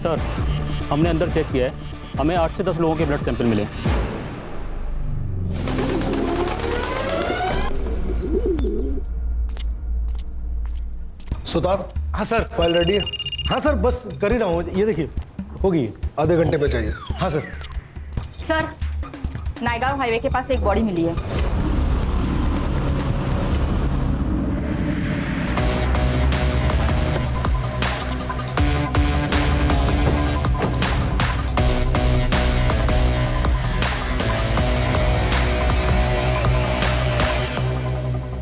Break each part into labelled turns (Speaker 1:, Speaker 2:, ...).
Speaker 1: Sir, हमने अंदर check किया है, हमें 8 से 10 लोगों के ब्लड सैंपल मिले।
Speaker 2: सुतार।
Speaker 3: हाँ सर।
Speaker 2: फाइल रेडी है? हाँ सर, बस कर ही रहा हूँ। ये देखिए होगी, आधे घंटे में चाहिए। हाँ सर।
Speaker 4: सर, नायगांव हाईवे के पास एक बॉडी मिली है।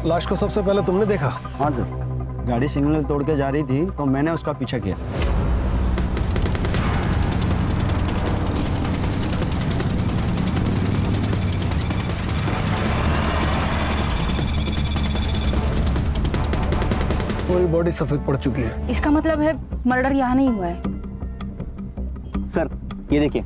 Speaker 2: लाश को सबसे पहले तुमने देखा?
Speaker 5: हाँ सर, गाड़ी सिग्नल तोड़ के जा रही थी तो मैंने उसका पीछा किया।
Speaker 2: पूरी बॉडी सफेद पड़ चुकी है।
Speaker 4: इसका मतलब है मर्डर यहाँ नहीं हुआ है।
Speaker 5: सर ये देखिए।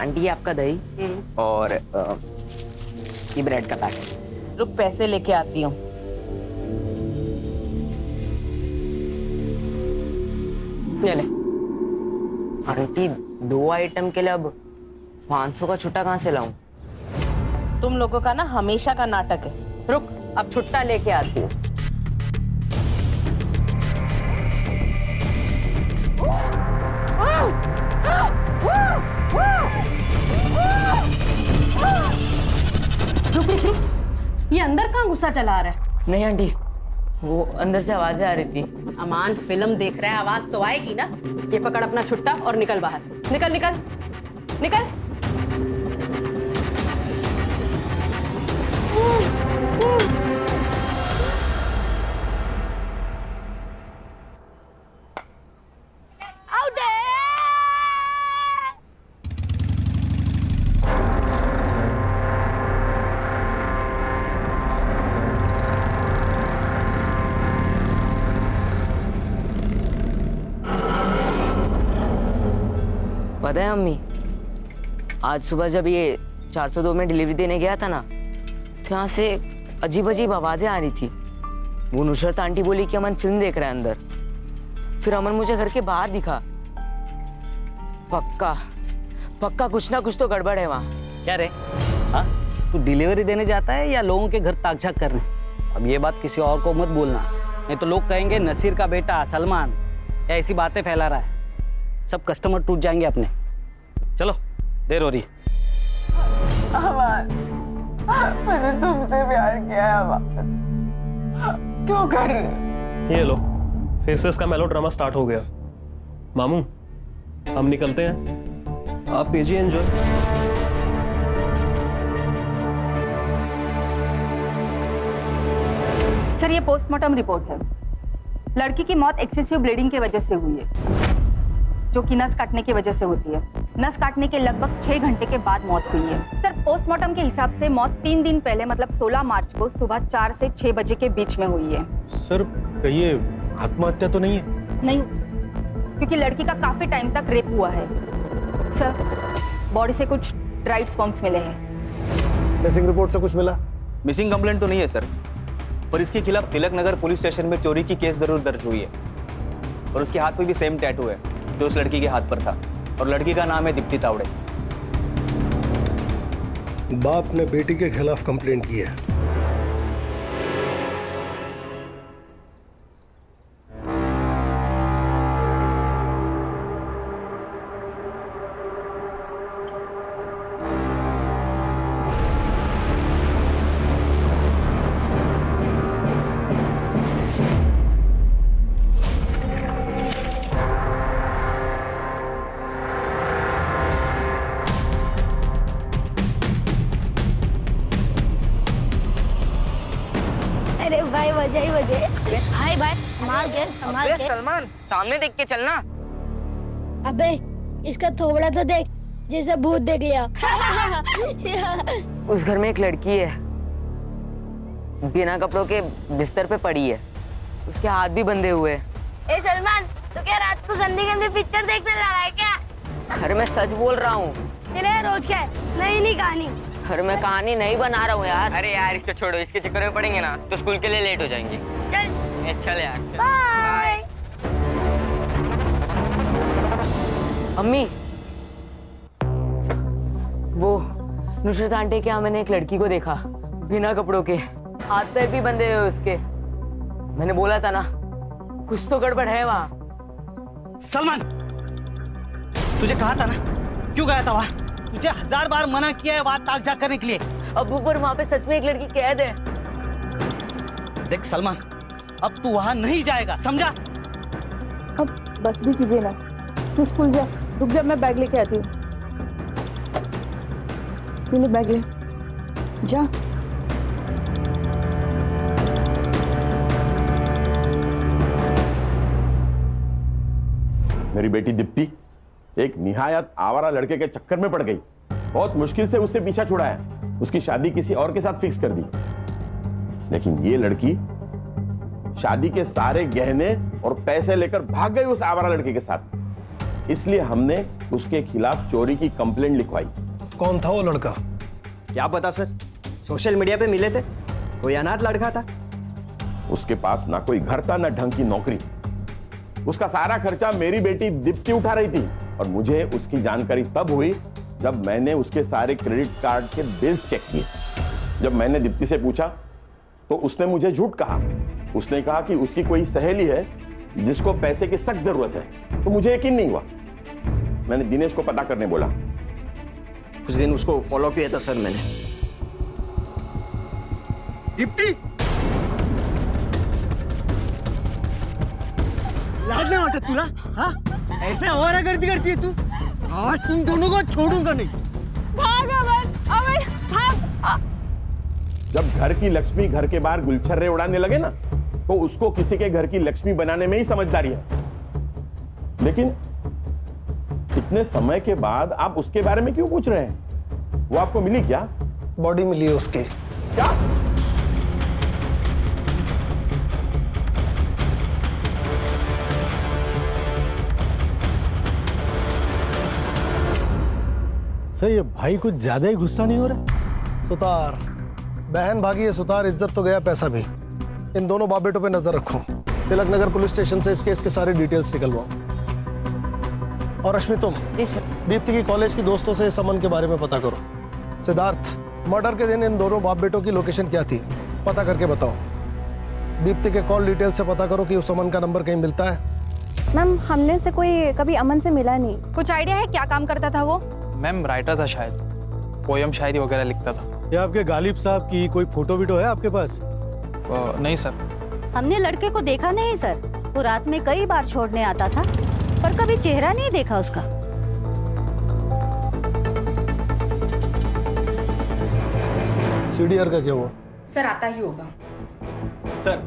Speaker 6: आंटी ये आपका दही और ये ब्रेड का पैकेट।
Speaker 7: रुक, पैसे लेके आती हूँ।
Speaker 6: ले ले। आंटी 2 आइटम के लिए अब 500 का छुट्टा कहाँ से लाऊं?
Speaker 7: तुम लोगों का ना हमेशा का नाटक है। रुक, अब छुट्टा लेके आती हूँ।
Speaker 8: रुक रुक रुक, ये अंदर कहाँ गुस्सा चला रहा है?
Speaker 6: नहीं आंटी, वो अंदर से आवाजें आ रही थी।
Speaker 8: अमान फिल्म देख रहा है, आवाज तो आएगी ना। ये पकड़ अपना छुट्टा और निकल बाहर। निकल निकल निकल।
Speaker 6: पता है अम्मी, आज सुबह जब ये 402 में डिलीवरी देने गया था ना, तो यहाँ से अजीब अजीब आवाजें आ रही थी। वो नुसरत आंटी बोली कि अमन फिल्म देख रहा है अंदर। फिर अमन मुझे घर के बाहर दिखा। पक्का पक्का कुछ ना कुछ तो गड़बड़ है वहाँ।
Speaker 5: क्या रे, हाँ तू डिलीवरी देने जाता है या लोगों के घर ताक-झाक करने? अब ये बात किसी और को मत बोलना, नहीं तो लोग कहेंगे नसीर का बेटा सलमान या ऐसी बातें फैला रहा है। सब कस्टमर टूट जाएंगे अपने। चलो, देर हो रही।
Speaker 7: मैंने तुमसे प्यार किया है अमान। क्यों कर रहे हो?
Speaker 9: ये लो, फिर से इसका मेलोड्रामा स्टार्ट हो गया। मामू, हम निकलते हैं, आप कीजिए एंजॉय।
Speaker 4: सर, ये पोस्टमार्टम रिपोर्ट है। लड़की की मौत एक्सेसिव ब्लीडिंग की वजह से हुई है, जो कि नस काटने की वजह से होती है। नस काटने के लगभग 6 घंटे के बाद मौत हुई है। सर, पोस्टमार्टम के हिसाब से मौत 3 दिन पहले मतलब 16 मार्च को सुबह 4 से 6 बजे के बीच में हुई है।
Speaker 2: सर, कहिए आत्महत्या तो नहीं है?
Speaker 4: नहीं, क्योंकि लड़की का काफी टाइम तक रेप हुआ है। सर, बॉडी से कुछ ड्राइड स्पर्म्स मिले हैं।
Speaker 2: मिसिंग रिपोर्ट से कुछ मिला?
Speaker 10: मिसिंग कंप्लेंट तो नहीं है सर, पर इसके खिलाफ तिलक नगर पुलिस स्टेशन में चोरी की केस जरूर दर्ज हुई है। और उसके हाथ पे भी सेम टैटू है जो उस लड़की के हाथ पर था, और लड़की का नाम है दीप्ति तावड़े।
Speaker 2: बाप ने बेटी के खिलाफ कंप्लेंट की है।
Speaker 11: अरे भाई बजाई बजे। भाई भाई संभाल के।
Speaker 6: सलमान, सामने देख के चलना।
Speaker 11: अबे इसका थोबड़ा तो देख, जैसे भूत देख लिया।
Speaker 6: उस घर में एक लड़की है, बिना कपड़ों के बिस्तर पे पड़ी है, उसके हाथ भी बंधे हुए हैं।
Speaker 11: ए सलमान, तो क्या रात को गंदी गंदी पिक्चर देखने लगा है क्या?
Speaker 6: अरे मैं सच बोल रहा हूँ।
Speaker 11: तेरे रोज क्या है? नई नई कहानी।
Speaker 6: अरे मैं कहानी नहीं बना रहा हूँ यार। अरे यार इसको छोड़ो, इसके चक्कर में पड़ेंगे ना तो स्कूल के लिए लेट हो जाएंगे।
Speaker 11: चल
Speaker 6: चल यार।
Speaker 11: बाय।
Speaker 6: अम्मी, वो नुसरत आंटी के यहाँ मैंने एक लड़की को देखा, बिना कपड़ों के, हाथ पैर भी बंधे हुए उसके। मैंने बोला था ना, कुछ तो गड़बड़ है वहाँ।
Speaker 5: सलमान, तुझे कहा था ना, क्यों गया था वहां? तुझे 1000 बार मना किया है वहां ताक झाक करने के लिए।
Speaker 6: अब ऊपर वहाँ पे सच में एक लड़की कैद है।
Speaker 5: देख सलमान, अब तू वहां नहीं जाएगा, समझा?
Speaker 7: अब बस भी कीजिए ना, तू स्कूल जा, रुक जा, मैं बैग लेके आती हूँ। ले बैग ले, जा।
Speaker 3: मेरी बेटी दीप्ति एक निहायत आवारा लड़के के चक्कर में पड़ गई। बहुत मुश्किल से उससे पीछा छुड़ाया, उसकी शादी किसी और के साथ फिक्स कर दी। लेकिन ये लड़की शादी के सारे गहने और पैसे लेकर भाग गई उस आवारा लड़के के साथ। इसलिए हमने उसके खिलाफ चोरी की कंप्लेंट लिखवाई।
Speaker 2: कौन था वो लड़का?
Speaker 10: क्या पता सर, सोशल मीडिया पे मिले थे, कोई अनाथ लड़का था।
Speaker 3: उसके पास ना कोई घर था ना ढंग की नौकरी। उसका सारा खर्चा मेरी बेटी दीप्ति उठा रही थी और मुझे उसकी जानकारी तब हुई जब मैंने उसके सारे क्रेडिट कार्ड के बिल्स चेक किए। जब मैंने दीप्ति से पूछा तो उसने मुझे झूठ कहा। उसने कहा कि उसकी कोई सहेली है जिसको पैसे की सख्त जरूरत है। तो मुझे यकीन नहीं हुआ। मैंने दिनेश को पता करने बोला।
Speaker 10: कुछ दिन उसको फॉलो किया था सर मैंने।
Speaker 2: दीप्ति, लाज नहीं आता तुला? हाँ, ऐसे आवारा गर्दी करती है तू? आज तुम दोनों को छोड़ूंगा नहीं।
Speaker 7: भाग अमन, भाग।
Speaker 3: जब घर की लक्ष्मी घर के बाहर गुलछर्रे उड़ाने लगे ना, तो उसको किसी के घर की लक्ष्मी बनाने में ही समझदारी है। लेकिन इतने समय के बाद आप उसके बारे में क्यों पूछ रहे हैं? वो आपको मिली क्या?
Speaker 2: बॉडी मिली है उसकी।
Speaker 3: क्या?
Speaker 2: सर, ये भाई कुछ ज्यादा ही गुस्सा नहीं हो रहा? सुतार, बहन भागी है सुतार, इज्जत तो गया, पैसा भी। इन दोनों बाप बेटों पे नजर रखो। तिलक नगर पुलिस स्टेशन से इस केस के सारे डिटेल्स निकलवाओ। और रश्मि, तुम दीप्ति की कॉलेज की दोस्तों से इस अमन के बारे में पता करो। सिद्धार्थ, मर्डर के दिन इन दोनों बाप बेटों की लोकेशन क्या थी, पता करके बताओ। दीप्ति के कॉल डिटेल से पता करो कि उस अमन का नंबर कहीं मिलता है।
Speaker 7: मैम, हमने से कोई कभी अमन से मिला नहीं।
Speaker 4: कुछ आइडिया है क्या काम करता था वो?
Speaker 12: मैम राइटर था, शायद पोयम शायरी वगैरह लिखता था।
Speaker 2: ये आपके गालिब साहब की कोई फोटो वीटो है आपके पास?
Speaker 12: नहीं सर।
Speaker 13: हमने लड़के को देखा नहीं सर। वो रात में कई बार छोड़ने आता था, पर कभी चेहरा नहीं देखा उसका।
Speaker 2: सीडीआर का क्या हुआ?
Speaker 4: सर आता ही होगा।
Speaker 10: सर,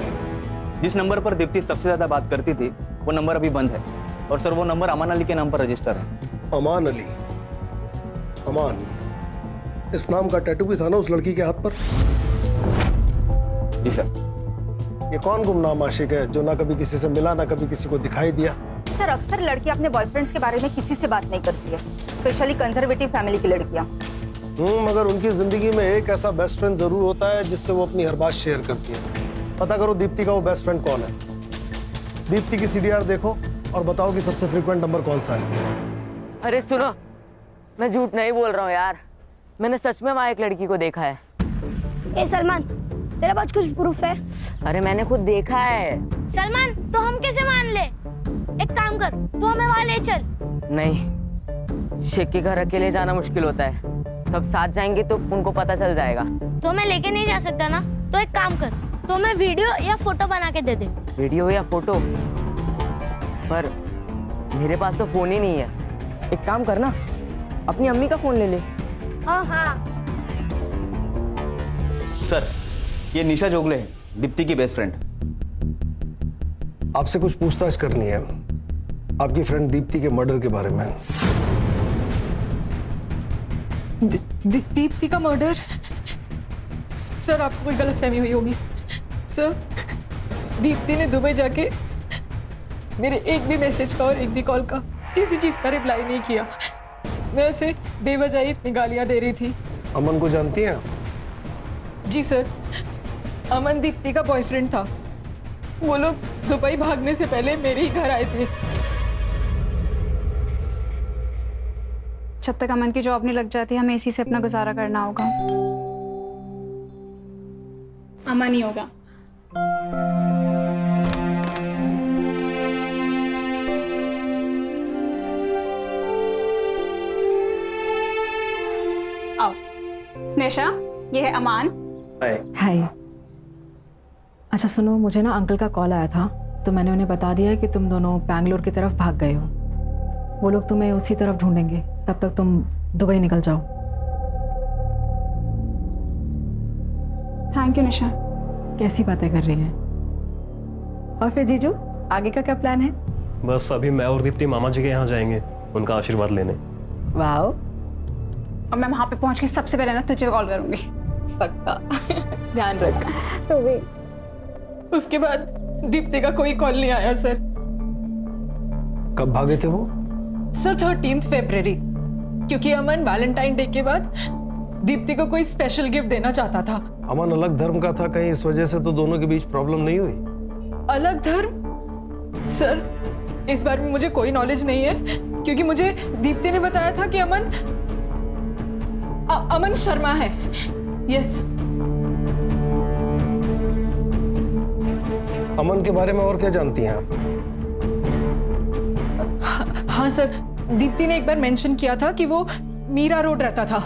Speaker 10: जिस नंबर पर दीप्ति सबसे ज्यादा बात करती थी वो नंबर अभी बंद है। और सर, वो नंबर अमान अली के नाम पर रजिस्टर है।
Speaker 2: अमान अली? अमान, इस नाम का टैटू भी था ना उस लड़की के हाथ पर?
Speaker 10: जी सर।
Speaker 2: ये कौन गुमनाम आशिक है जो ना कभी किसी से मिला ना कभी किसी को दिखाई दिया?
Speaker 4: सर, अक्सर लड़की अपने बॉयफ्रेंड्स के बारे में किसी से बात नहीं करती है, स्पेशली कंजर्वेटिव फैमिली की लड़कियां।
Speaker 2: मगर उनकी जिंदगी में एक ऐसा बेस्ट फ्रेंड जरूर होता है जिससे वो अपनी हर बात शेयर करती है। पता करो दीप्ति का वो बेस्ट फ्रेंड कौन है। दीप्ति की सीडीआर देखो और बताओ कि सबसे फ्रीक्वेंट नंबर कौन सा है।
Speaker 6: अरे सुनो, मैं झूठ नहीं बोल रहा हूँ यार, मैंने सच में वहाँ एक लड़की को देखा है।
Speaker 11: ए सलमान, तेरे पास कुछ प्रूफ है?
Speaker 6: अरे मैंने खुद देखा है।
Speaker 11: सलमान, तो हम कैसे मान ले? एक काम कर, तू हमें वहाँ ले चल।
Speaker 6: नहीं, शेख के घर अकेले जाना मुश्किल होता है, सब साथ जाएंगे तो उनको पता चल जाएगा।
Speaker 11: तो हमें लेके नहीं जा सकता ना? तो एक काम कर, तो हमें वीडियो या फोटो बना के दे दे।
Speaker 6: वीडियो या फोटो? पर मेरे पास तो फोन ही नहीं है। एक काम करना, अपनी अम्मी का फोन ले ले।
Speaker 11: हाँ।
Speaker 10: सर, ये निशा जोगले है, दीप्ति की बेस्ट फ्रेंड।
Speaker 2: आपसे कुछ पूछताछ करनी है आपकी फ्रेंड दीप्ति के मर्डर के बारे में।
Speaker 7: दीप्ति का मर्डर? सर आपको कोई गलतफहमी हुई होगी। सर दीप्ति ने दुबई जाके मेरे एक भी मैसेज का और एक भी कॉल का किसी चीज का रिप्लाई नहीं किया। मैं उसे बेवजह ही इतनी गालियां दे रही थी।
Speaker 2: अमन को जानती हैं?
Speaker 7: जी सर, अमन दीप्ति का बॉयफ्रेंड था। वो लोग दुबई भागने से पहले मेरे ही घर आए थे।
Speaker 14: जब तक अमन की जॉब नहीं लग जाती हमें इसी से अपना गुजारा करना होगा। अमन ही होगा। आओ निशा, ये है अमान।
Speaker 15: हाय। अच्छा सुनो, मुझे ना अंकल का कॉल आया था तो मैंने उन्हें बता दिया कि तुम दोनों बैंगलोर की तरफ भाग गए हो। वो लोग तुम्हें उसी तरफ ढूंढेंगे, तब तक तुम दुबई निकल जाओ।
Speaker 14: थैंक यू निशा।
Speaker 15: कैसी बातें कर रही हैं? और फिर जीजू, आगे का क्या प्लान है?
Speaker 9: बस अभी मैं और दीप्ति मामा जी के यहाँ जाएंगे उनका आशीर्वाद लेने।
Speaker 15: वाओ।
Speaker 14: और मैं वहां पे पहुंच के सबसे पहले ना तुझे कॉल करूंगी।
Speaker 7: पक्का। ध्यान रख। उसके बाद दीप्ति का कोई कॉल नहीं आया सर।
Speaker 2: कब भागे थे वो?
Speaker 7: सर 13 फरवरी, क्योंकि अमन वैलेंटाइन डे के बाद दीप्ति को कोई स्पेशल गिफ्ट देना चाहता था।
Speaker 2: अमन अलग धर्म का था, कहीं इस वजह से तो दोनों के बीच प्रॉब्लम नहीं हुई?
Speaker 7: अलग धर्म? सर इस बारे में मुझे कोई नॉलेज नहीं है, क्योंकि मुझे दीप्ति ने बताया था कि अमन शर्मा है। यस।
Speaker 2: अमन के बारे में और क्या जानती हैं आप?
Speaker 7: हाँ सर, दीप्ति ने एक बार मेंशन किया था कि वो मीरा रोड रहता था।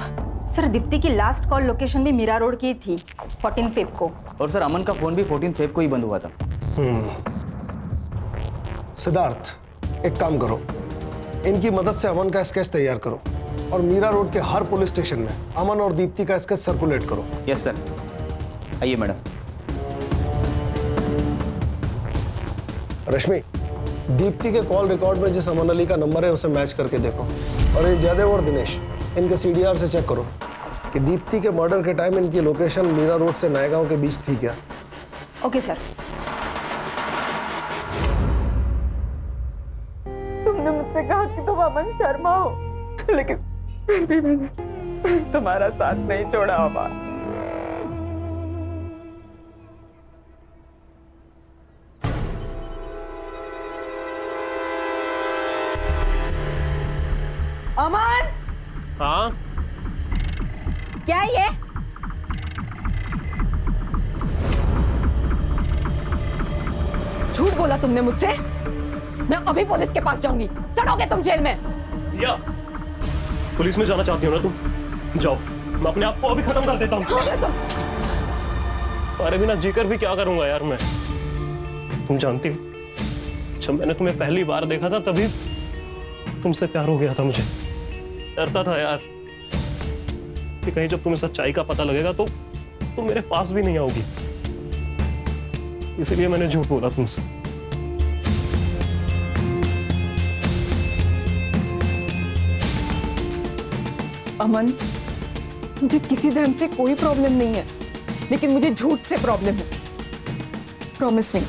Speaker 4: सर दीप्ति की लास्ट कॉल लोकेशन भी मीरा रोड की थी 14 फेब को।
Speaker 10: और सर अमन का फोन भी 14 फेब को ही बंद हुआ था।
Speaker 2: सिद्धार्थ, एक काम करो, इनकी मदद से अमन का स्केच तैयार करो और मीरा रोड के हर पुलिस स्टेशन में अमन और दीप्ति का स्केच सर्कुलेट करो।
Speaker 10: Yes sir. आइए मैडम।
Speaker 2: रश्मि, दीप्ति के कॉल रिकॉर्ड में जिस अमन अली का नंबर है उसे मैच करके देखो। और ये जयदेव और दिनेश, इनके CDR से चेक करो कि दीप्ति के मर्डर के टाइम इनकी लोकेशन मीरा रोड से नएगांव के बीच थी क्या।
Speaker 4: Okay sir.
Speaker 7: तुमने मुझसे कहा कि तुम अमन शर्मा हो, लेकिन फिर भी मैंने तुम्हारा साथ नहीं छोड़ा। अमन अमन।
Speaker 9: हाँ
Speaker 8: क्या ये? झूठ बोला तुमने मुझसे। मैं अभी पुलिस के पास जाऊंगी, सड़ोगे तुम जेल में।
Speaker 9: या पुलिस में जाना चाहती हो ना तुम? जाओ, मैं अपने आप को अभी खत्म कर देता हूँ। अरे बिना जीकर भी क्या करूंगा यार मैं। तुम जानती हो, जब मैंने तुम्हें पहली बार देखा था तभी तुमसे प्यार हो गया था मुझे। डरता था यार कि कहीं जब तुम्हें सच्चाई का पता लगेगा तो तुम मेरे पास भी नहीं आओगी, इसलिए मैंने झूठ बोला तुमसे।
Speaker 7: अमन, मुझे किसी धर्म से कोई प्रॉब्लम नहीं है, लेकिन मुझे झूठ से प्रॉब्लम है। प्रॉमिस मी,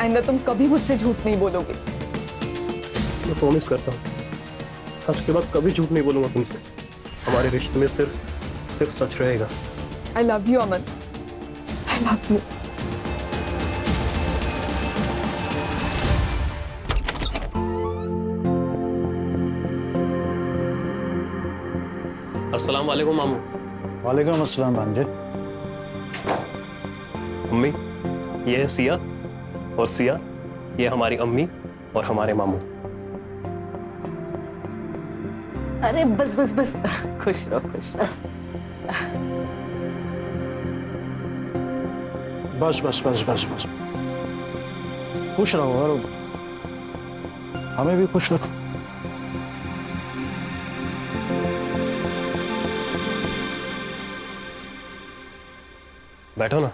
Speaker 7: आइंदा तुम कभी मुझसे झूठ नहीं बोलोगे।
Speaker 9: मैं प्रॉमिस करता हूँ, आज के बाद कभी झूठ नहीं बोलूंगा तुमसे। हमारे रिश्ते में सिर्फ सच रहेगा।
Speaker 7: I love you, Aman. I love you।
Speaker 9: अस्सलाम वालेकुम मामू।
Speaker 16: वालेकुम अस्सलाम भांजे।
Speaker 9: अम्मी, ये है सिया, और सिया ये हमारी अम्मी और हमारे मामू।
Speaker 7: अरे बस बस बस, खुश रहो खुश रहो।
Speaker 16: बस बस बस बस बस, खुश रहो और हमें भी खुश रखो।
Speaker 9: बैठो ना।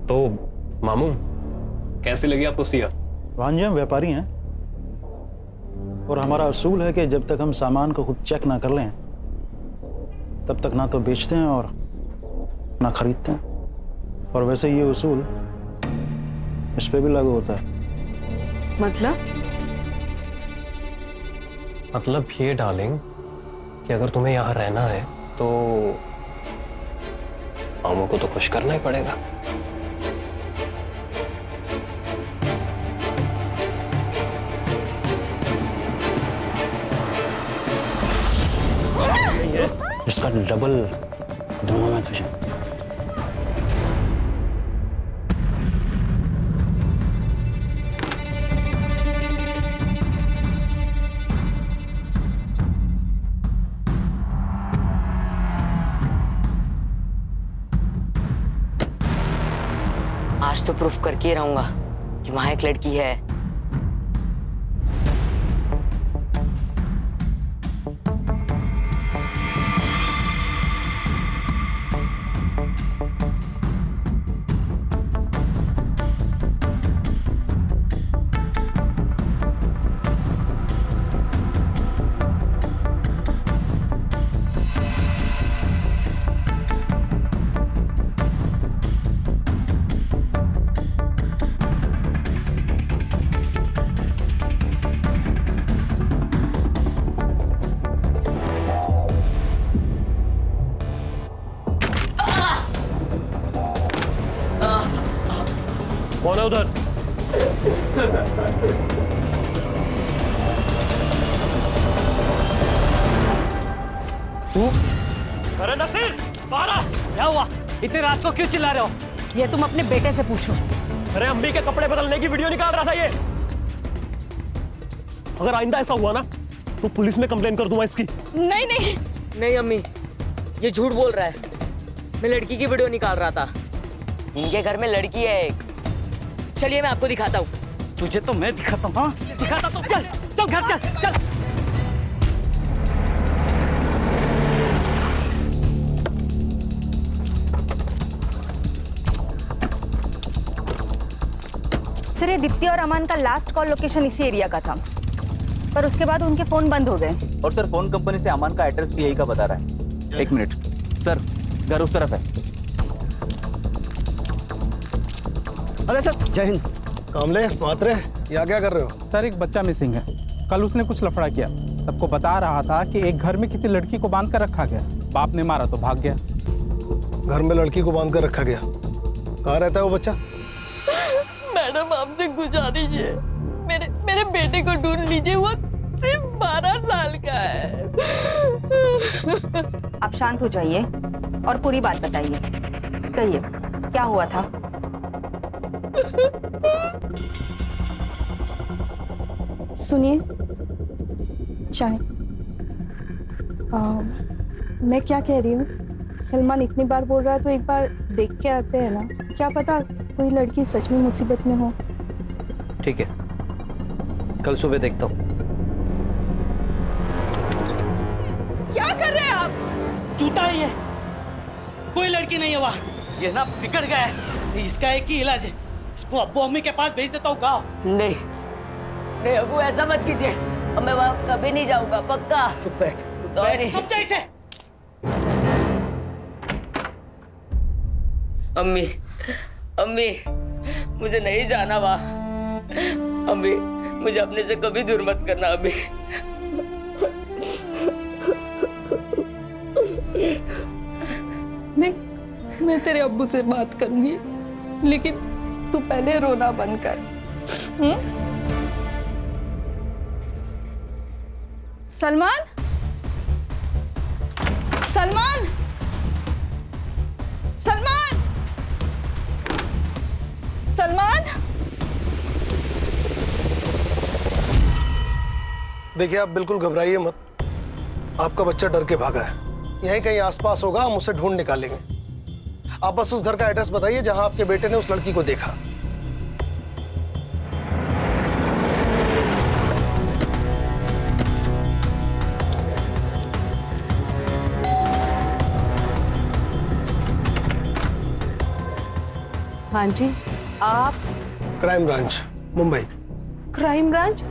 Speaker 9: तो मामू, कैसी लगी आपको सिया?
Speaker 16: भांजे, हम व्यापारी हैं और हमारा असूल है कि जब तक हम सामान को खुद चेक ना कर लें तब तक ना तो बेचते हैं और ना खरीदते हैं। और वैसे ये उसूल इस पे भी लागू होता है।
Speaker 9: मतलब ये डार्लिंग कि अगर तुम्हें यहाँ रहना है तो मामू को तो खुश करना ही पड़ेगा।
Speaker 16: इसका डबल दूंगा मैं तुझे।
Speaker 6: आज तो प्रूफ करके ही रहूंगा कि वहां एक लड़की है।
Speaker 9: कौन है उधर?
Speaker 5: तू?
Speaker 9: अरे नसीर, बाहर आ!
Speaker 5: क्या हुआ? इतनी रात को क्यों चिल्ला रहे हो?
Speaker 8: ये तुम अपने बेटे से पूछो।
Speaker 9: अरे अम्मी के कपड़े बदलने की वीडियो निकाल रहा था ये। अगर आइंदा ऐसा हुआ ना तो पुलिस में कंप्लेन कर दूंगा इसकी।
Speaker 8: नहीं नहीं
Speaker 6: नहीं अम्मी, ये झूठ बोल रहा है। मैं लड़की की वीडियो निकाल रहा था। इनके घर में लड़की है एक। चलिए मैं आपको दिखाता हूँ।
Speaker 5: तुझे तो मैं दिखाता हूँ। हाँ दिखाता तो चल चल घर चल चल।
Speaker 4: सर ये दीप्ति और अमान का लास्ट कॉल लोकेशन इसी एरिया का था, पर उसके बाद उनके फोन बंद हो गए।
Speaker 10: और सर फोन कंपनी से अमान का एड्रेस भी यही का बता रहा है। एक मिनट सर, घर उस तरफ है।
Speaker 2: अरे सर जय हिंद। कामले मात्रे यहाँ क्या कर रहे हो?
Speaker 12: सर एक बच्चा मिसिंग है। कल उसने कुछ लफड़ा किया, सबको बता रहा था कि एक घर में किसी लड़की को बांध कर रखा गया। बाप ने मारा तो भाग गया।
Speaker 2: घर में लड़की को बांध कर रखा गया? कहाँ रहता है वो बच्चा?
Speaker 7: मैडम आपसे गुजारिश है, मेरे बेटे को ढूंढ लीजिए। वो सिर्फ 12 साल का है।
Speaker 4: आप शांत हो जाइए और पूरी बात बताइए। कहिए क्या हुआ था?
Speaker 17: सुनिए चाय। मैं क्या कह रही हूँ, सलमान इतनी बार बोल रहा है तो एक बार देख के आते हैं ना। क्या पता कोई लड़की सच में मुसीबत में हो।
Speaker 5: ठीक है, कल सुबह देखता हूँ।
Speaker 7: क्या कर रहे हैं आप?
Speaker 5: चूता ही है, कोई लड़की नहीं है वहाँ। ये ना बिगड़ गया है, इसका एक ही इलाज है। इसको अब्बू अम्मी के पास भेज देता हूँ गाँव।
Speaker 6: नहीं नहीं अबू, ऐसा मत कीजिए। अब मैं वहाँ कभी नहीं जाऊंगा, पक्का।
Speaker 5: चुप बैठ,
Speaker 6: सॉरी।
Speaker 5: समझा इसे?
Speaker 6: अम्मी अम्मी, मुझे नहीं जाना वहाँ। अम्मी मुझे अपने से कभी दूर मत करना अम्मी।
Speaker 7: नहीं, मैं तेरे अब्बू से बात करूंगी, लेकिन तू पहले रोना बंद कर। सलमान, सलमान, सलमान, सलमान।
Speaker 2: देखिए आप बिल्कुल घबराइए मत। आपका बच्चा डर के भागा है। यहीं कहीं आसपास होगा, हम उसे ढूंढ निकालेंगे। आप बस उस घर का एड्रेस बताइए जहां आपके बेटे ने उस लड़की को देखा।
Speaker 8: हाँ जी, आप?
Speaker 2: Crime branch Mumbai.
Speaker 8: Crime branch?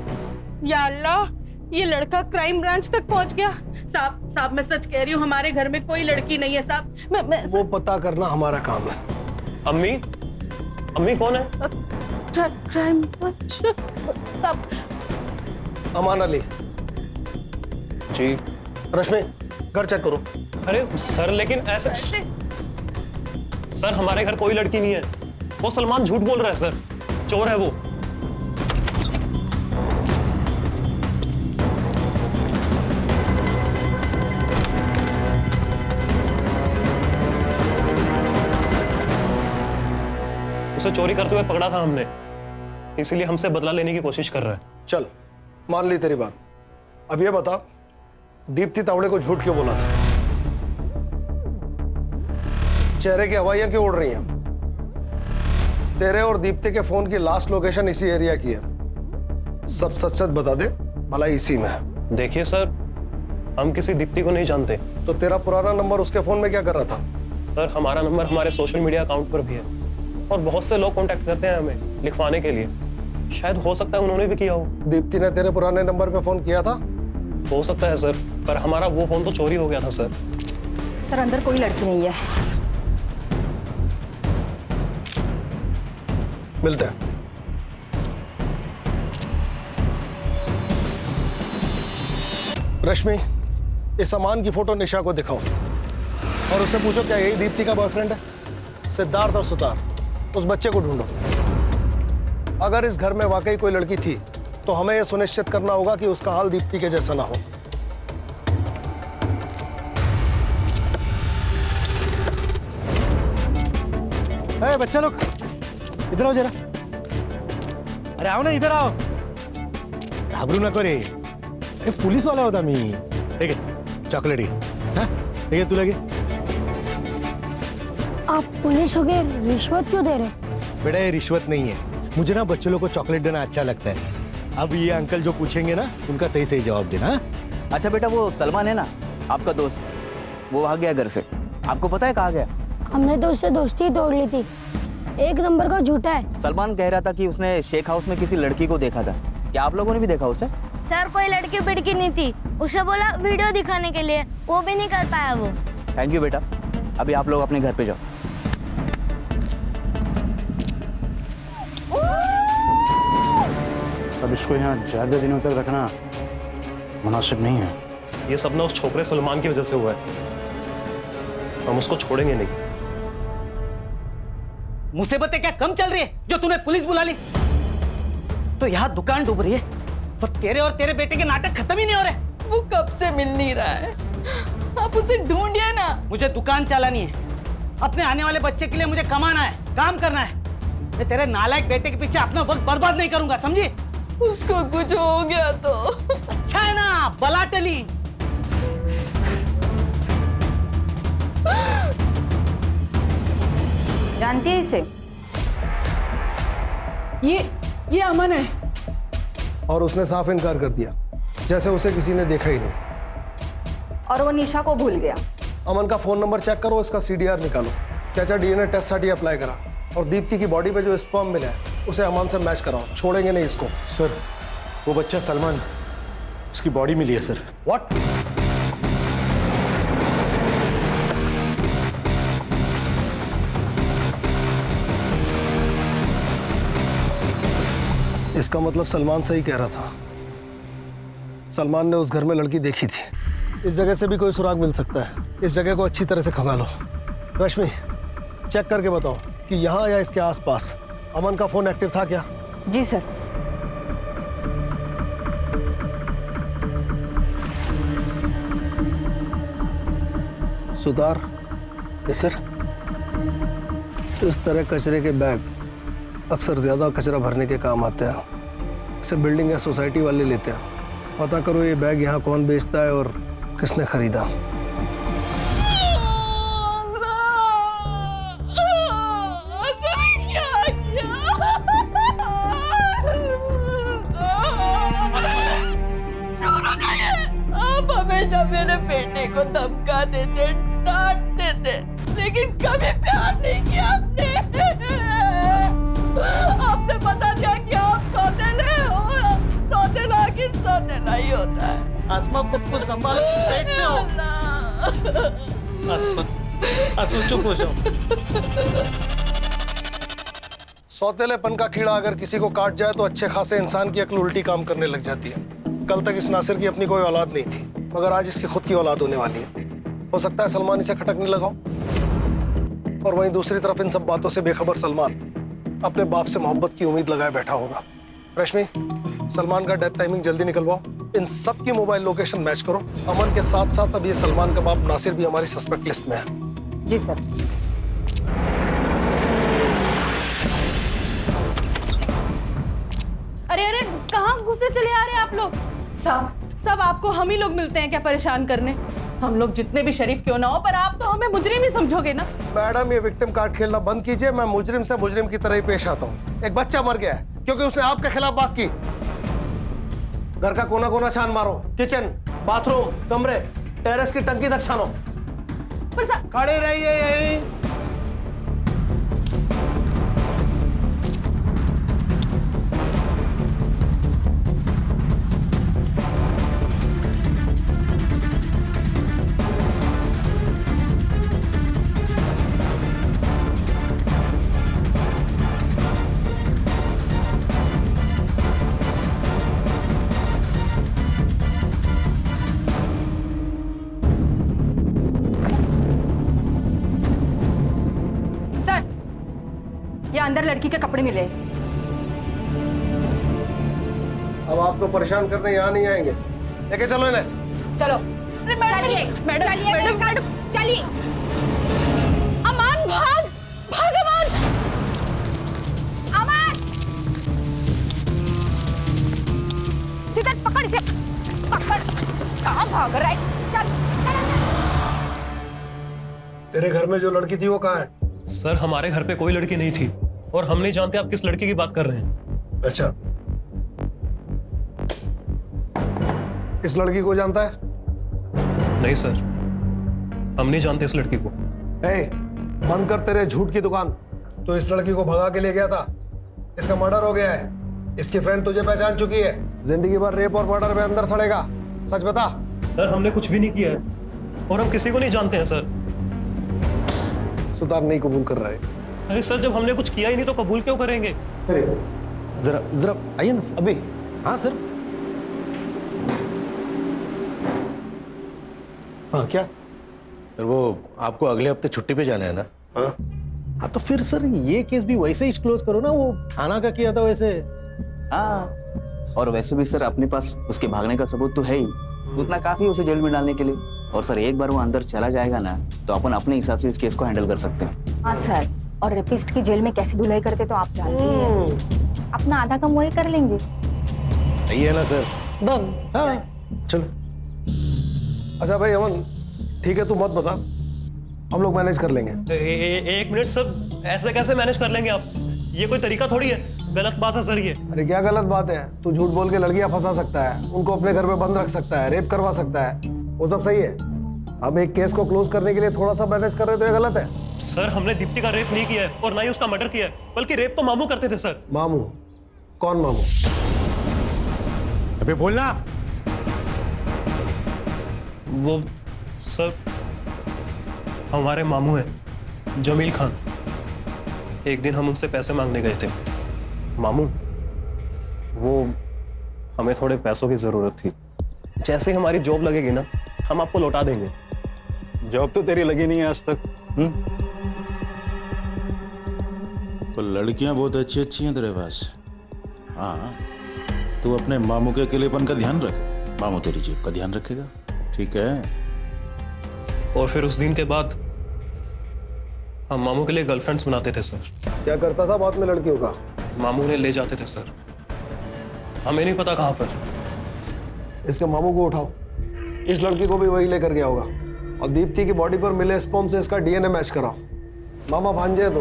Speaker 8: या अल्लाह, ये लड़का क्राइम ब्रांच तक पहुंच गया। साहब मैं सच कह रही हूँ, हमारे घर में कोई लड़की नहीं है साहब। मैं
Speaker 2: वो पता करना हमारा काम है।
Speaker 9: अम्मी, अम्मी कौन है?
Speaker 8: क्राइम ब्रांच साहब।
Speaker 2: अमान अली।
Speaker 9: जी।
Speaker 2: रश्मि, घर चेक करो।
Speaker 9: अरे सर, लेकिन ऐसे सर, हमारे घर कोई लड़की नहीं है। वो सलमान झूठ बोल रहा है सर, चोर है वो। उसे चोरी करते हुए पकड़ा था हमने, इसीलिए हमसे बदला लेने की कोशिश कर रहा है।
Speaker 2: चल, मान ली तेरी बात। अब ये बता, दीप्ति तावड़े को झूठ क्यों बोला था? चेहरे की हवाइयां क्यों उड़ रही हैं? तेरे और दीप्ति के फोन की लास्ट लोकेशन इसी एरिया की है। सब सच सच बता दे, भला इसी में है।
Speaker 9: देखिए सर, हम किसी दीप्ति को नहीं जानते।
Speaker 2: तो तेरा पुराना नंबर उसके फोन में क्या कर रहा था?
Speaker 9: सर, हमारा नंबर हमारे सोशल मीडिया अकाउंट पर भी है और बहुत से लोग कांटेक्ट करते हैं हमें लिखवाने के लिए। शायद हो सकता है उन्होंने भी किया हो।
Speaker 2: दीप्ति ने तेरे पुराने नंबर पे फोन किया था?
Speaker 9: हो सकता है सर, पर हमारा वो फोन तो चोरी हो गया था सर।
Speaker 4: सर, अंदर कोई लड़की नहीं है।
Speaker 2: मिलते हैं। रश्मि, इस अमान की फोटो निशा को दिखाओ और उससे पूछो क्या यही दीप्ति का बॉयफ्रेंड है? सिद्धार्थ और सुतार, उस बच्चे को ढूंढो। अगर इस घर में वाकई कोई लड़की थी तो हमें यह सुनिश्चित करना होगा कि उसका हाल दीप्ति के जैसा ना हो।
Speaker 18: अरे बच्चा लोग, इधर आओ जरा। अरे आओ ना, इधर आओ। घाबरू नको रे, अरे पुलिस वाला होता मी। ठीक है, चॉकलेट घे। हाँ, ठीक है, तू लगे।
Speaker 11: आप पुलिस हो गए, रिश्वत क्यों दे रहे?
Speaker 18: बेटा, ये रिश्वत नहीं है। मुझे ना बच्चों लोग को चॉकलेट देना अच्छा लगता है। अब ये अंकल जो पूछेंगे ना, उनका सही सही जवाब देना।
Speaker 10: अच्छा बेटा, वो सलमान है ना आपका दोस्त, वो भाग गया घर से। आपको पता है कहाँ गया?
Speaker 11: हमने तो उससे दोस्ती तोड़ ली थी। एक नंबर का झूठा है।
Speaker 10: सलमान कह रहा था कि उसने शेख हाउस में किसी लड़की को देखा था। क्या आप लोगों ने भी देखा उसे?
Speaker 11: सर, कोई लड़की पिड़की नहीं थी। उसे बोला वीडियो दिखाने के लिए, वो भी नहीं कर पाया वो।
Speaker 10: थैंक यू बेटा, अभी आप लोग अपने घर पे जाओ।
Speaker 16: अब इसको यहाँ ज्यादा दिनों तक रखना मुनासिब नहीं है।
Speaker 9: ये सब ना उस छोकरे सलमान की वजह से हुआ है, हम उसको छोड़ेंगे नहीं।
Speaker 5: मुसीबतें क्या कम चल रही है जो तूने पुलिस बुला ली? तो यहाँ दुकान डूब रही है और तेरे और तेरे बेटे के नाटक खत्म ही नहीं हो रहे।
Speaker 7: वो कब से मिल नहीं रहा है, आप उसे ढूंढिए ना।
Speaker 5: मुझे दुकान चलानी है, अपने आने वाले बच्चे के लिए मुझे कमाना है, काम करना है। मैं तेरे नालायक बेटे के पीछे अपना वक्त बर्बाद नहीं करूंगा, समझी?
Speaker 7: उसको कुछ हो गया तो?
Speaker 5: अच्छा है ना, बला टली।
Speaker 4: जानती है इसे?
Speaker 7: ये अमन है।
Speaker 2: और उसने साफ इनकार कर दिया, जैसे उसे किसी ने देखा ही नहीं।
Speaker 4: और वो निशा को भूल गया।
Speaker 2: अमन का फोन नंबर चेक करो, इसका सीडीआर निकालो। चाचा डीएनए टेस्ट साठी अप्लाई करा और दीप्ति की बॉडी पे जो स्पर्म मिला है उसे अमन से मैच कराओ। छोड़ेंगे नहीं इसको।
Speaker 18: सर, वो बच्चा सलमान, उसकी बॉडी मिली है सर।
Speaker 2: व्हाट? इसका मतलब सलमान सही कह रहा था। सलमान ने उस घर में लड़की देखी थी। इस जगह से भी कोई सुराग मिल सकता है। इस जगह को अच्छी तरह से खंगालो। रश्मि, चेक करके बताओ कि यहाँ या इसके आसपास अमन का फोन एक्टिव था क्या?
Speaker 4: जी सर।
Speaker 2: सुतार, सर, इस तरह कचरे के बैग अक्सर ज्यादा कचरा भरने के काम आते हैं। इसे बिल्डिंग या सोसाइटी वाले लेते हैं। पता करो ये बैग यहाँ कौन बेचता है और किसने खरीदा।
Speaker 7: आप हमेशा मेरे बेटे को धमका देते, डांटते थे, लेकिन कभी प्यार नहीं किया आपने। आपने बता दिया कि आप सौतेले हो, सौतेला आखिर सौतेला ही होता
Speaker 5: होता है। आसमा को संभालो, पेट से हो। आसमा चुप हो जाओ।
Speaker 2: सौतेलेपन का कीड़ा अगर किसी को काट जाए तो अच्छे खासे इंसान की अक्ल उल्टी काम करने लग जाती है। कल तक इस नासिर की अपनी कोई औलाद नहीं थी, मगर आज इसकी खुद की औलाद होने वाली है। हो सकता है सलमान इसे खटकने लगा हो। और वहीं दूसरी तरफ इन सब बातों से बेखबर सलमान अपने बाप से मोहब्बत की उम्मीद लगाए बैठा होगा। रश्मि, सलमान का डेथ टाइमिंग जल्दी निकलवाओ। इन सब की मोबाइल लोकेशन मैच करो। अमन के साथ साथ अब ये सलमान का बाप नासिर भी हमारी सस्पेक्ट लिस्ट में है।
Speaker 4: जी सर।
Speaker 8: अरे अरे कहाँ घुसे चले आ रहे हैं आप लोग? सब आपको हम ही लोग मिलते हैं क्या परेशान करने? हम लोग जितने भी शरीफ क्यों ना हो, पर आप तो हमें मुजरिम ही समझोगे ना।
Speaker 2: मैडम, ये विक्टिम कार्ड खेलना बंद कीजिए। मैं मुजरिम से मुजरिम की तरह ही पेश आता हूँ। एक बच्चा मर गया है क्योंकि उसने आपके खिलाफ बात की। घर का कोना कोना छान मारो, किचन, बाथरूम, कमरे, टेरेस की टंकी तक छानो। खड़े रहिए यहीं।
Speaker 4: अंदर लड़की के कपड़े मिले।
Speaker 2: अब आपको परेशान करने यहाँ नहीं आएंगे। लेके चलो इन्हें।
Speaker 4: चलो।
Speaker 8: चलिए मैडम, चलिए। अमान भाग, भाग अमान।
Speaker 4: अमान, सीधा पकड़ इसे, पकड़। कहाँ भाग रहा है? चल।
Speaker 2: तेरे घर में जो लड़की थी वो कहाँ है?
Speaker 9: सर, हमारे घर पे कोई लड़की नहीं थी और हम नहीं जानते आप किस लड़की की बात कर रहे हैं।
Speaker 2: अच्छा, इस लड़की को जानता है?
Speaker 9: नहीं सर, हम नहीं जानते इस लड़की को।
Speaker 2: बंद कर तेरे झूठ की दुकान। तो इस लड़की को भगा के ले गया था, इसका मर्डर हो गया है। इसकी फ्रेंड तुझे पहचान चुकी है। जिंदगी भर रेप और मर्डर में अंदर सड़ेगा। सच बता।
Speaker 9: सर, हमने कुछ भी नहीं किया है और हम किसी को नहीं जानते हैं सर।
Speaker 2: सुतार नहीं कबूल कर रहा है।
Speaker 9: अरे सर, जब हमने कुछ किया ही नहीं तो कबूल क्यों करेंगे?
Speaker 18: जरा जरा आइए ना अभी। हाँ सर।
Speaker 2: हाँ क्या
Speaker 18: सर, वो आपको अगले हफ्ते छुट्टी पे जाना है ना? हाँ तो फिर सर ये केस भी वैसे ही क्लोज करो ना, वो थाना का किया था वैसे।
Speaker 10: हाँ, और वैसे भी सर अपने पास उसके भागने का सबूत तो है ही, उतना काफी है उसे जेल में डालने के लिए। और सर एक बार वो अंदर चला जाएगा ना तो अपन अपने हिसाब से इस केस को हैंडल कर सकते हैं।
Speaker 4: हाँ सर, और रेपिस्ट की जेल में कैसे धुलाई करते तो आप जानते हैं। अपना आधा काम वही कर लेंगे।
Speaker 18: सही है ना सर?
Speaker 2: डन।
Speaker 18: हाँ चलो।
Speaker 2: अच्छा भाई अमन, ठीक है तू मत बता, हम लोग मैनेज कर लेंगे।
Speaker 9: एक मिनट सर, ऐसे कैसे मैनेज कर लेंगे आप? ये कोई तरीका थोड़ी है, गलत बात है सर ये।
Speaker 2: अरे क्या गलत बात है? तू झूठ बोल के लड़कियां फंसा सकता है, उनको अपने घर में बंद रख सकता है, रेप करवा सकता है, वो सब सही है। अब एक केस को क्लोज करने के लिए थोड़ा सा मैनेज कर रहे तो ये गलत है।
Speaker 9: सर, हमने दीप्ति का रेप नहीं किया है और ना ही उसका मर्डर किया है, बल्कि रेप तो मामू करते थे सर।
Speaker 2: मामू? कौन मामू?
Speaker 18: अबे बोलना।
Speaker 9: वो सर हमारे मामू हैं, जमील खान। एक दिन हम उनसे पैसे मांगने गए थे। मामू, वो हमें थोड़े पैसों की जरूरत थी। जैसे ही हमारी जॉब लगेगी ना, हम आपको लौटा देंगे।
Speaker 16: जॉब तो तेरी लगी नहीं है आज तक।
Speaker 19: तो लड़कियां बहुत अच्छी अच्छी हैं तेरे पास। हाँ, तू अपने मामू के अकेलेपन का ध्यान रख, मामू तेरी जेब का ध्यान रखेगा, ठीक है?
Speaker 9: और फिर उस दिन के बाद हम मामू के लिए गर्लफ्रेंड्स बनाते थे सर।
Speaker 2: क्या करता था बाद में लड़कियों का?
Speaker 9: मामू ने ले जाते थे सर, हमें नहीं पता कहाँ पर।
Speaker 2: इसके मामू को उठाओ, इस लड़की को भी वही लेकर गया होगा, और दीप्ति की बॉडी पर मिले स्पर्म से इसका डीएनए मैच कराओ। मामा भांजे हैं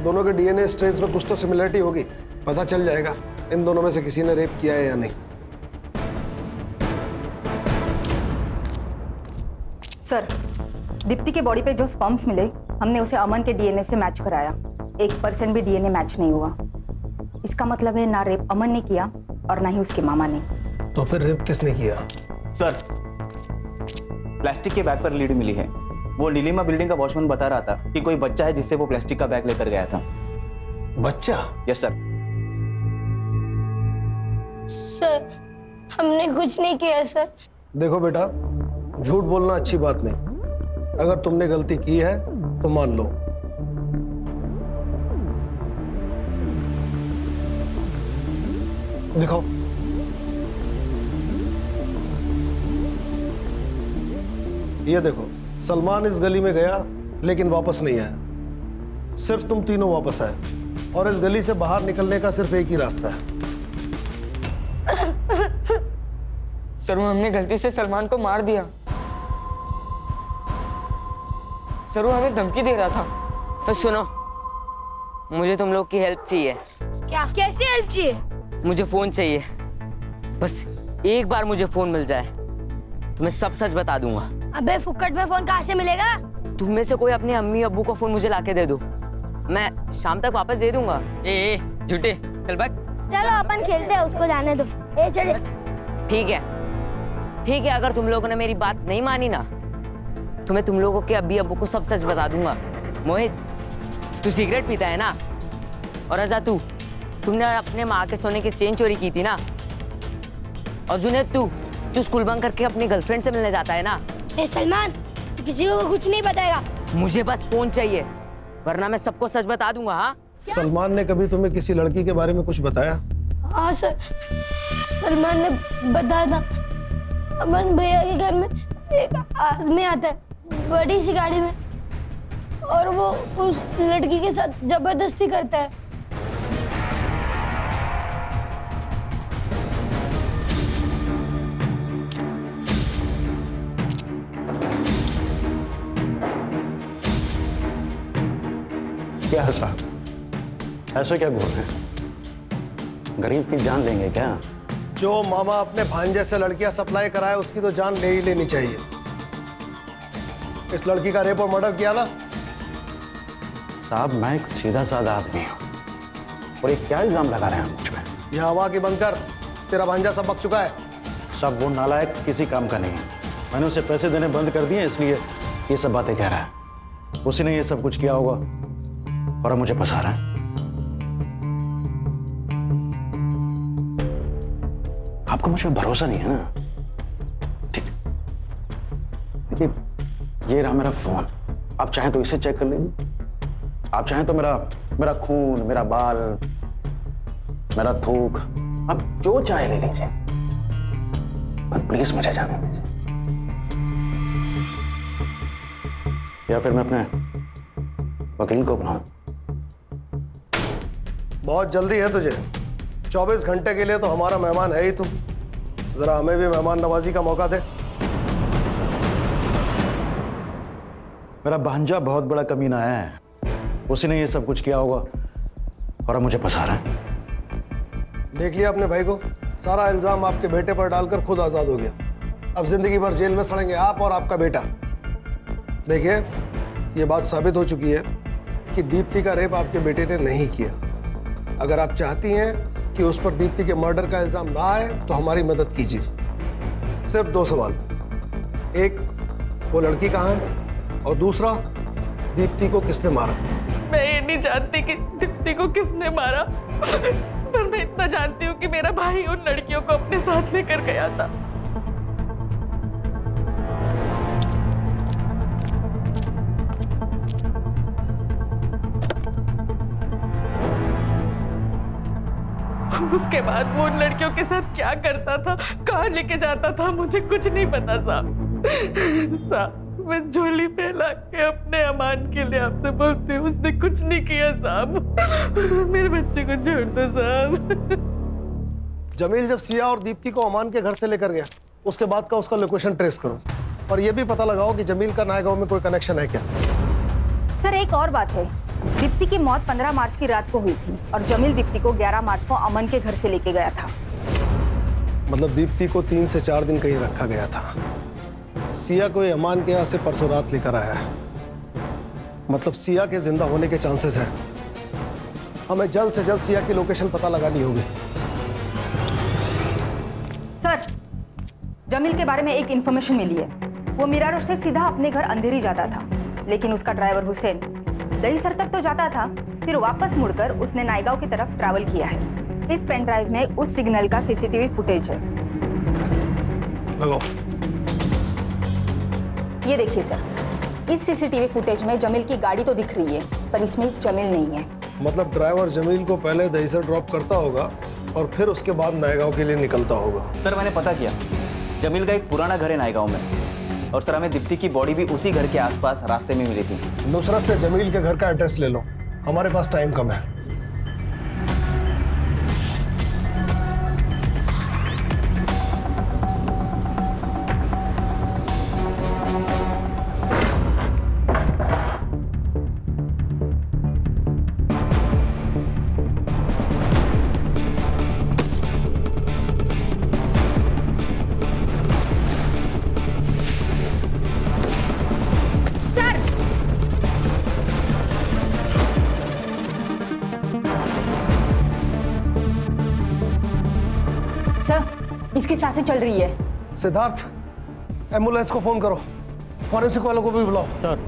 Speaker 2: दोनों के डीएनए स्ट्रेन्स में कुछ तो सिमिलरिटी होगी। पता चल जाएगा इन दोनों में से किसी ने रेप किया है या नहीं।
Speaker 4: सर, दीप्ति के बॉडी पे जो स्पर्म्स मिले, हमने उसे अमन के डीएनए से मैच कराया। 1% भी डीएनए मैच नहीं हुआ। इसका मतलब है ना रेप अमन ने किया और ना ही उसके मामा ने।
Speaker 2: तो फिर रेप किसने किया?
Speaker 10: सर, प्लास्टिक के बैग पर लीड मिली है। वो नीलिमा बिल्डिंग का वॉचमैन बता रहा था कि कोई बच्चा है जिससे वो प्लास्टिक का बैग लेकर गया था।
Speaker 2: बच्चा?
Speaker 10: Yes sir.
Speaker 11: सर, हमने कुछ नहीं किया सर।
Speaker 2: देखो बेटा, झूठ बोलना अच्छी बात नहीं। अगर तुमने गलती की है तो मान लो। दिखाओ। ये देखो, सलमान इस गली में गया लेकिन वापस नहीं आया। सिर्फ तुम तीनों वापस आए और इस गली से बाहर निकलने का सिर्फ एक ही रास्ता है।
Speaker 6: सर, वो हमने गलती से सलमान को मार दिया। सर, वो हमें धमकी दे रहा था। तो सुनो, मुझे तुम लोग की हेल्प चाहिए।
Speaker 11: क्या? कैसी हेल्प चाहिए?
Speaker 6: मुझे फोन चाहिए। बस एक बार मुझे फोन मिल जाए तो मैं सब सच बता दूंगा।
Speaker 11: अबे फुक्कट में फोन कहाँ से मिलेगा?
Speaker 6: तुम में से कोई अपने अम्मी अब्बू को फोन मुझे लाके दे दो, मैं शाम तक वापस दे दूंगा। ए झूठे, चल भाग।
Speaker 11: चलो अपन खेलते हैं, उसको जाने दो। ए चले।
Speaker 6: ठीक है, ठीक है। अगर तुम लोगों ने मेरी बात नहीं मानी ना तो मैं तुम लोगों के अब्बी अब्बू को सब सच बता दूंगा। मोहित, तू सिगरेट पीता है ना? और रजा, तुमने अपने माँ के सोने की चेन चोरी की थी ना? और जुनेद, तू स्कूल बंक करके अपनी गर्लफ्रेंड से मिलने जाता है ना?
Speaker 11: ए सलमान, किसी को कुछ नहीं बताएगा।
Speaker 6: मुझे बस फोन चाहिए, वरना मैं सबको सच बता दूंगा। हाँ?
Speaker 2: सलमान ने कभी तुम्हें किसी लड़की के बारे में कुछ बताया?
Speaker 11: हाँ सर, सलमान ने बताया था। अमन भैया के घर में एक आदमी आता है बड़ी सी गाड़ी में, और वो उस लड़की के साथ जबरदस्ती करता है।
Speaker 16: क्या है साहब, ऐसे क्या बोल रहे हैं? गरीब की जान लेंगे क्या?
Speaker 2: जो मामा अपने भांजे से लड़कियां सप्लाई कराए उसकी तो जान ले ही लेनी चाहिए। इस लड़की का रेप और मर्डर किया ना?
Speaker 16: साहब, मैं एक सीधा साधा आदमी हूँ और ये क्या इल्जाम लगा रहे हैं मुझ पे?
Speaker 2: यह हवा की बंद कर, तेरा भांजा सब बक चुका है।
Speaker 16: साहब, वो नालायक किसी काम का नहीं है। मैंने उसे पैसे देने बंद कर दिए, इसलिए ये सब बातें कह रहा है। उसी ने ये सब कुछ किया होगा और अब मुझे फंसा रहा है। आपको मुझ पर भरोसा नहीं है ना? ठीक, देखिए, ये रहा मेरा फोन। आप चाहें तो इसे चेक कर लीजिए। आप चाहें तो मेरा खून, मेरा बाल, मेरा थूक, आप जो चाहे ले लीजिए, पर प्लीज मुझे जाने दीजिए। या फिर मैं अपने वकील को बुलाऊं?
Speaker 2: बहुत जल्दी है तुझे। 24 घंटे के लिए तो हमारा मेहमान है ही तू। जरा हमें भी मेहमान नवाजी का मौका दे।
Speaker 16: मेरा भांजा बहुत बड़ा कमीना है, उसी ने ये सब कुछ किया होगा और अब मुझे फंसा रहा है।
Speaker 2: देख लिया अपने भाई को, सारा इल्जाम आपके बेटे पर डालकर खुद आजाद हो गया। अब जिंदगी भर जेल में सड़ेंगे आप और आपका बेटा। देखिए, ये बात साबित हो चुकी है कि दीप्ति का रेप आपके बेटे ने नहीं किया। अगर आप चाहती हैं कि उस पर दीप्ति के मर्डर का इल्जाम ना आए तो हमारी मदद कीजिए। सिर्फ 2 सवाल। एक, वो लड़की कहाँ है? और दूसरा, दीप्ति को किसने मारा?
Speaker 8: मैं ये नहीं जानती कि दीप्ति को किसने मारा, पर मैं इतना जानती हूँ कि मेरा भाई उन लड़कियों को अपने साथ लेकर गया था। उसके बाद वो उन लड़कियों के साथ क्या करता था, कहाँ लेके जाता था, मुझे कुछ नहीं पता साहब। साहब, मैं झोली फैला के अपने अमान के लिए आपसे बोलती हूँ, उसने कुछ नहीं किया साहब। मेरे बच्चे को छोड़ दो साहब।
Speaker 2: जमील जब सिया और दीप्ति को अमान के घर से लेकर गया, उसके बाद का उसका लोकेशन ट्रेस करो और ये भी पता लगाओ कि जमील का नायगांव में कोई कनेक्शन है क्या।
Speaker 4: सर, एक और बात है, दीप्ति की मौत 15 मार्च की रात को हुई थी और जमील दीप्ति को 11 मार्च को अमन के घर से लेके गया था।
Speaker 2: मतलब दीप्ति को 3 से 4 दिन कहीं रखा गया था। सिया को अमान के यहाँ से परसों रात लेकर आया है। मतलब सिया के जिंदा होने के चांसेस हैं। हमें जल्द से जल्द सिया की लोकेशन पता लगानी होगी।
Speaker 4: सर, जमील के बारे में एक इन्फॉर्मेशन मिली है। वो मीरा रोड से सीधा अपने घर अंधेरी जाता था, लेकिन उसका ड्राइवर हुसैन दहीसर तक तो जाता था, फिर वापस मुड़कर उसने नायगांव की तरफ ट्रैवल किया है। इस पेन ड्राइव में उस सिग्नल का सीसीटीवी फुटेज है।
Speaker 2: लगाओ।
Speaker 4: ये देखिए सर, इस सीसीटीवी फुटेज में जमील की गाड़ी तो दिख रही है, पर इसमें जमील नहीं है।
Speaker 2: मतलब ड्राइवर जमील को पहले दहीसर ड्रॉप करता होगा और फिर उसके बाद नायगांव के लिए निकलता होगा।
Speaker 10: सर मैंने पता किया, जमील का एक पुराना घर है नायगांव में, और सर हमें दीप्ति की बॉडी भी उसी घर के आसपास रास्ते में मिली थी।
Speaker 2: नुसरत से जमील के घर का एड्रेस ले लो, हमारे पास टाइम कम है।
Speaker 4: इसकी सांसें चल रही है।
Speaker 2: सिद्धार्थ, एम्बुलेंस को फोन करो, फॉरेंसिक वालों को भी बुलाओ।
Speaker 1: सर,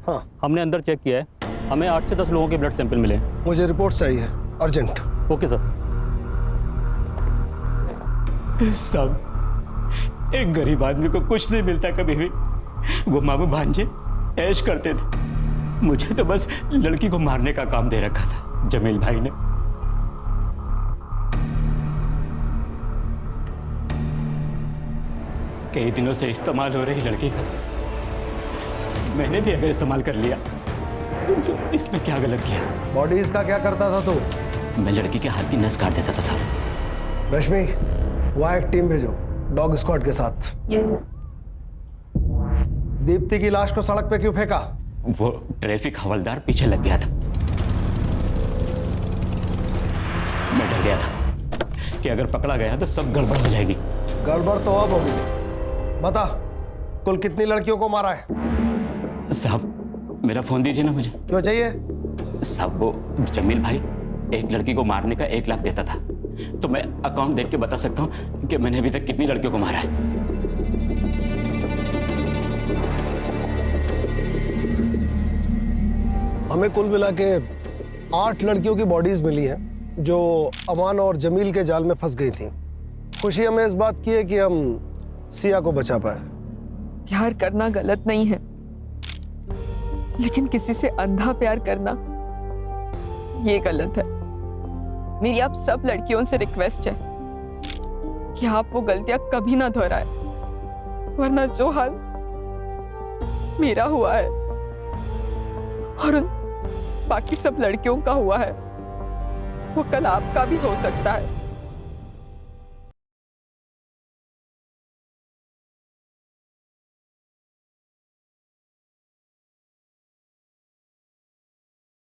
Speaker 2: हाँ,
Speaker 1: हमने अंदर चेक किया है, हमें 8 से 10 लोगों के ब्लड सैंपल मिले।
Speaker 2: मुझे रिपोर्ट चाहिए, अर्जेंट।
Speaker 1: Okay sir.
Speaker 20: साहब, एक गरीब आदमी को कुछ नहीं मिलता कभी भी। वो मामू भांजे ऐश करते थे, मुझे तो बस लड़की को मारने का काम दे रखा था जमील भाई ने। कई दिनों से इस्तेमाल हो रही लड़की का मैंने भी अगर इस्तेमाल कर लिया तो इसमें क्या गलत किया?
Speaker 2: बॉडीज का क्या करता था तू?
Speaker 20: मैं लड़की के हाथ की नस काट देता था साहब।
Speaker 2: रश्मि, वहां एक टीम भेजो डॉग स्क्वाड के साथ।
Speaker 4: Yes sir.
Speaker 2: दीप्ति की लाश को सड़क पे क्यों फेंका?
Speaker 20: वो ट्रैफिक हवलदार पीछे लग गया था। मैं डर गया था कि अगर पकड़ा गया तो सब गड़बड़ हो जाएगी।
Speaker 2: गड़बड़ तो अब होगी। बता, कुल कितनी लड़कियों को मारा है?
Speaker 20: साहब, मेरा फोन दीजिए ना मुझे।
Speaker 2: क्यों चाहिए?
Speaker 20: साहब, वो जमील भाई एक लड़की को मारने का 1 लाख देता था, तो मैं अकाउंट देख के बता सकता हूँ कि मैंने अभी तक कितनी लड़कियों को मारा है।
Speaker 2: हमें कुल मिला के 8 लड़कियों की बॉडीज मिली हैं जो अमान और जमील के जाल में फंस गई थी। खुशी हमें इस बात की है कि हम सिया को बचा पाए।
Speaker 7: प्यार करना गलत नहीं है, लेकिन किसी से अंधा प्यार करना ये गलत है। मेरी आप सब लड़कियों से रिक्वेस्ट है कि आप वो गलतियां कभी ना दोहराए, वरना जो हाल मेरा हुआ है और उन बाकी सब लड़कियों का हुआ है, वो कल आपका भी हो सकता है।